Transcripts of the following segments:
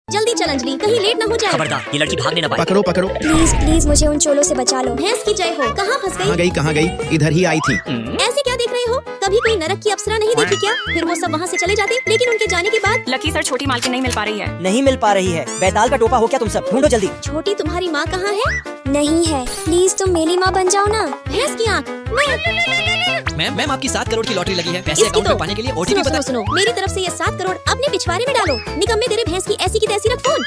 जल्दी चल अंजलि, कहीं लेट ना हो जाए। खबरदार, ये लड़की भागने ना पाए। पकड़ो पकड़ो। प्लीज प्लीज मुझे उन चोलों से बचा लो। भैंस की जय हो, कहाँ फंस गई? कहाँ गई, इधर ही आई थी। ऐसे क्या देख रहे हो? कभी कोई नरक की अप्सरा नहीं देखी क्या? फिर वो सब वहाँ से चले जाते, लेकिन उनके जाने के बाद लकी सर, छोटी मालकिन नहीं मिल पा रही है। नहीं मिल पा रही है। बैताल का टोपा हो क्या तुम सब? ढूंढो जल्दी। छोटी तुम्हारी माँ कहाँ है? नहीं है, प्लीज तुम मेरी माँ बन जाओ ना। भैंस की आँख। मैम आपकी 7 करोड़ की लॉटरी लगी है। पैसे इसकी अकाउंट तो में पाने के लिए सुनो, ओटीपी सुनो, बता। सुनो, मेरी तरफ से ये 7 करोड़ अपने पिछवाड़े में डालो। निकम्मे, तेरे भैंस की ऐसी की तैसी रख फोन।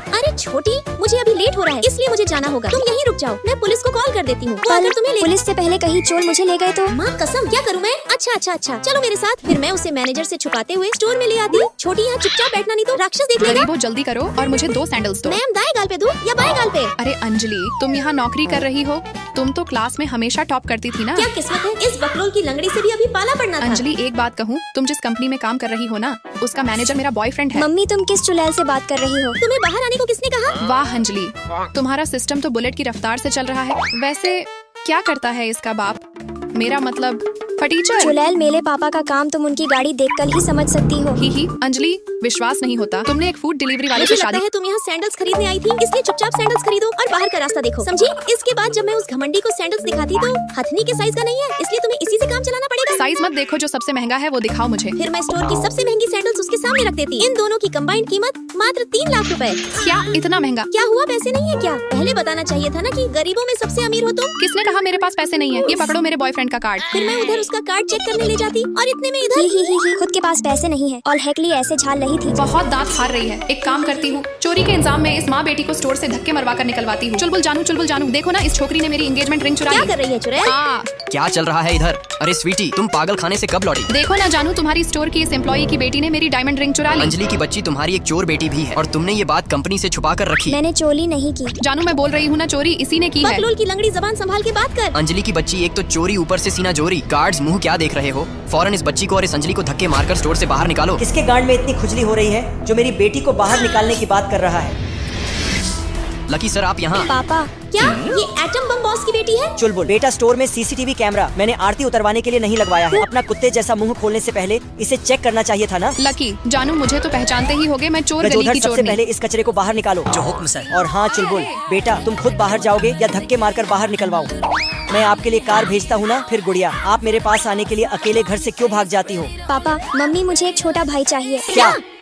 अरे छोटी, मुझे अभी लेट हो रहा है, इसलिए मुझे जाना होगा। तुम यहीं रुक जाओ, मैं पुलिस को कॉल कर देती हूँ। वो अगर तुम्हें ले पुलिस से पहले कहीं चोर मुझे ले गए तो? माँ कसम, क्या करूँ मैं? अच्छा, चलो मेरे साथ। फिर मैं उसे मैनेजर से छुपाते हुए स्टोर में ले आती। छोटी, यहाँ चुपचाप बैठना, नहीं तो राक्षस देख लेगा। गरीबो, जल्दी करो और मुझे 2 सैंडल्स दो। मैम, दाएं गाल पे दूं या बाएं गाल पे? अरे अंजलि, तुम यहाँ नौकरी कर रही हो? तुम तो क्लास में हमेशा टॉप करती थी ना। क्या किस्मत है, इस बकलोल की लंगड़ी से भी अभी पाला पड़ना था। अंजलि, एक बात कहूँ, तुम जिस कंपनी में काम कर रही हो ना, उसका मैनेजर मेरा बॉयफ्रेंड है। मम्मी तुम किस चुड़ैल से बात कर रही हो? तुम्हें बाहर आने को किसने कहा? वाह अंजलि, तुम्हारा सिस्टम तो बुलेट की रफ्तार से चल रहा है। वैसे क्या करता है इसका बाप? मेरा मतलब फटीचर। चुड़ैल मेरे पापा का काम तुम उनकी गाड़ी देखकर ही समझ सकती हो। ही अंजलि, विश्वास नहीं होता। तुमने एक फूड डिलीवरी वाले मुझे से लगता शादी। है तुम यहाँ सैंडल्स खरीदने आई थी, इसलिए चुपचाप सैंडल्स खरीदो और बाहर का रास्ता देखो, समझी? इसके बाद जब मैं उस घमंडी को सैंडल्स दिखाती तो हथनी के साइज का नहीं है, इसलिए तुम्हें इसी से काम चलाना पड़ेगा। साइज मत देखो, जो सबसे महंगा है वो दिखाओ मुझे। फिर मैं स्टोर की सबसे महंगी सैंडल्स उसके सामने रख देती। इन दोनों की कंबाइंड कीमत मात्र 3 लाख रुपए। क्या इतना महंगा? क्या हुआ, पैसे नहीं है क्या? पहले बताना चाहिए था ना कि गरीबों में सबसे अमीर हो तुम। किसने कहा मेरे पास पैसे नहीं है? ये पकड़ो मेरे बॉयफ्रेंड का कार्ड। फिर मैं उधर उसका कार्ड चेक करने ले जाती और इतने में इधर। ही खुद के पास पैसे नहीं है और हैकली ऐसे झाल रही थी। बहुत दांत फाड़ रही है। एक काम करती हूँ, चोरी के इंजाम में इस माँ बेटी को स्टोर से धक्के मरवा कर निकलवाती हूँ। चुलबुल जानू, देखो ना, इस छोकरी ने मेरी एंगेजमेंट रिंग चुरा क्या ली। कर रही है चुड़ैल? हाँ, क्या चल रहा है इधर? अरे स्वीटी, तुम पागल खाने से कब लौटी? देखो ना जानू, तुम्हारी स्टोर की इस एम्प्लॉई की बेटी ने मेरी डायमंड रिंग चुरा ली। अंजलि की बच्ची तुम्हारी एक चोर बेटी भी है और तुमने ये बात कंपनी से छुपा कर रखी। मैंने चोरी नहीं की। जानू, मैं बोल रही हूँ ना, चोरी इसी ने की है। बकलोल की लंगड़ी, जबान संभाल के बात कर। अंजलि की बच्ची, एक तो चोरी, ऊपर से सीना जोरी। गार्ड्स, मुंह क्या देख रहे हो? फौरन इस बच्ची को और इस अंजलि को धक्के मारकर स्टोर से बाहर निकालो। किसके गांड में इतनी खुजली हो रही है जो मेरी बेटी को बाहर निकालने की बात कर रहा है? लकी सर, आप यहाँ। पापा, क्या ये एटम बम बॉस की बेटी है? चुलबुल बेटा, स्टोर में सीसीटीवी कैमरा मैंने आरती उतरवाने के लिए नहीं लगवाया है। अपना कुत्ते जैसा मुंह खोलने से पहले इसे चेक करना चाहिए था ना। लकी, जानू, मुझे तो पहचानते ही होगे, मैं चोर गली गजोधर, की सबसे चोर पहले इस कचरे को बाहर निकालो। जो हुक्म सर। और हाँ चुलबुल बेटा, तुम खुद बाहर जाओगे या धक्के मारकर बाहर निकलवाऊं? मैं आपके लिए कार भेजता हूँ ना। फिर गुड़िया, आप मेरे पास आने के लिए अकेले घर से क्यों भाग जाती हो? पापा, मम्मी मुझे एक छोटा भाई चाहिए। क्या?